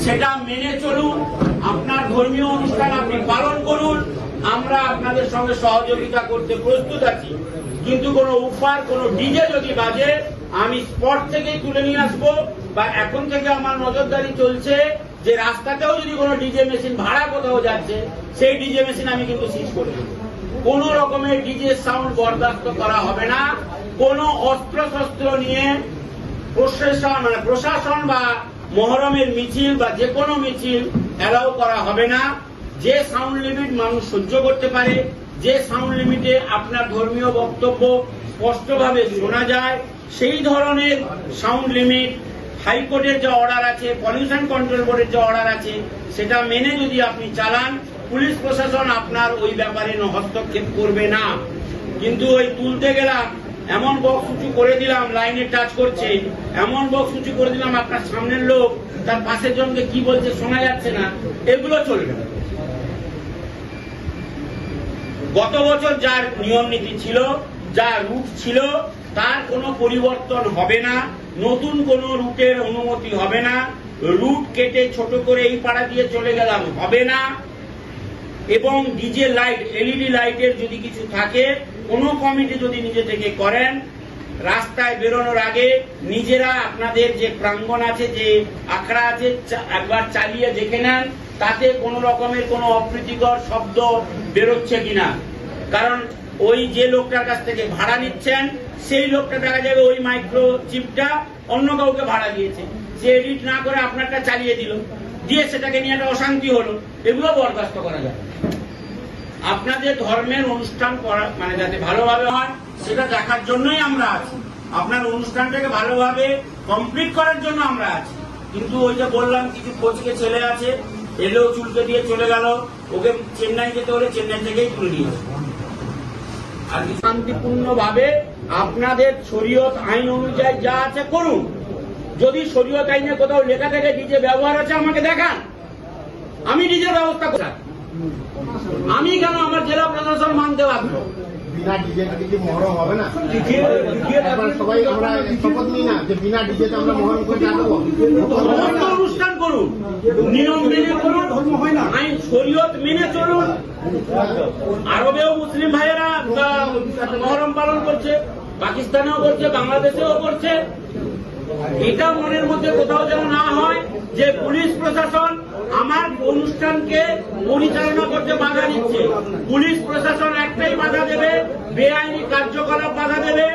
সেটা মেনে চলুন, আপনার ধর্মীয় অনুষ্ঠান আপনি পালন করুন, আমরা আপনাদের সঙ্গে সহযোগিতা করতে প্রস্তুত আছি। কিন্তু কোনো উপার কোনো ডিজে যদি বাজে আমি স্পট থেকেই তুলে নিয়ে আসবো, বা এখন থেকে আমার নজরদারি চলছে যে রাস্তাতেও যদি কোনো ডিজে মেশিন ভাড়া কোথাও যাচ্ছে সেই ডিজে মেশিন আমি কিন্তু সিজ করে দেব। কোন রকমের ডিজে সাউন্ড বরদাস্ত করা হবে না। কোনো অস্ত্র শস্ত্র নিয়ে প্রশাসন বা মহরমের মিছিল বা যে কোনো মিছিল অ্যালাউ করা হবে না। যে সাউন্ড লিমিট মানুষ সহ্য করতে পারে, যে সাউন্ড লিমিটে আপনার ধর্মীয় বক্তব্য স্পষ্টভাবে শোনা যায়, সেই ধরনের সাউন্ড লিমিট হাইকোর্টের যে অর্ডার আছে, পলিউশন কন্ট্রোল বোর্ডের যে অর্ডার আছে, সেটা মেনে যদি আপনি চালান, পুলিশ প্রশাসন আপনার ওই ব্যাপারে হস্তক্ষেপ করবে না। কিন্তু ওই তুলতে গেলাম, এমন বক্স উঁচু করে দিলাম লাইনে টাচ করছে, এমন বক্স উঁচু করে দিলাম আপনার সামনের লোক তার পাশের জনকে কি বলছে শোনা যাচ্ছে না, এগুলো চলবে না। গত বছর যার নিয়ম নীতি ছিল, যা রুট ছিল, তার কোনো পরিবর্তন হবে না। নতুন কোনো রুটের অনুমতি হবে না। রুট কেটে ছোট করে এই পাড়া দিয়ে চলে গেলাম হবে না। এবং ডিজে লাইট, এলইডি লাইটের যদি কিছু থাকে, কোনো কমিটি যদি নিজে থেকে করেন, রাস্তায় বেরোনোর আগে নিজেরা আপনাদের যে প্রাঙ্গণ আছে, যে আখড়া আছে, একবার চালিয়ে দেখে নেন তাতে কোনো রকমের কোনো অপ্রীতিকর শব্দ বেরোচ্ছে কিনা। কারণ ওই যে লোকটার কাছ থেকে ভাড়া নিচ্ছেন সেই লোকটা দেখা যাবে ওই মাইক্রো চিপটা অন্য কাউকে ভাড়া দিয়েছে, সে এডিট না করে আপনারটা চালিয়ে দিল, দিয়ে সেটাকে নিয়ে একটা অশান্তি হলো। এগুলো বরদাস্ত করা যায়। আপনাদের ধর্মের অনুষ্ঠান করা যাতে ভালোভাবে হয় সেটা দেখার জন্যই আমরা আছি। আপনার অনুষ্ঠানটাকে ভালোভাবে কমপ্লিট করার জন্য আমরা আছি। কিন্তু ওই যে বললাম কিছু কোচকে ছেলে আছে, এলেও চুলকে দিয়ে চলে গেল, ওকে চেন্নাই যেতে হলে চেন্নাই থেকেই তুলে নিয়ে আসবে। আর শান্তিপূর্ণ ভাবে আপনাদের শরীয়ত আইন অনুযায়ী যা আছে করুন। যদি শরীয়ত আইনে কোথাও লেখা থেকে ডিজে ব্যবহার আছে আমাকে দেখান, আমি ডিজের ব্যবস্থা করি। আমি কেন আমার জেলা প্রশাসন মানতে বাধ্য? বিনা ডিজেতে কি মহরম হবে না? সবাই আমরা শপথ নিই না যে বিনা ডিজেতে আমরা মহরম করতে আসবো। সমস্ত অনুষ্ঠান করুন, নিয়ম মেনে করুন, আইন শরীয়ত মেনে চলুন। আরবেও মুসলিম ভাইয়েরা মহরম পালন করছে, পাকিস্তানেও করছে, বাংলাদেশেও করছে। এটা মনের মধ্যে কোথাও যেন না হয় যে পুলিশ প্রশাসন আমার অনুষ্ঠানকে পরিচালনা করতে বাধা দিচ্ছে। পুলিশ প্রশাসন একটাই বাধা দেবে, বেআইনি কার্যকলাপ বাধা দেবে।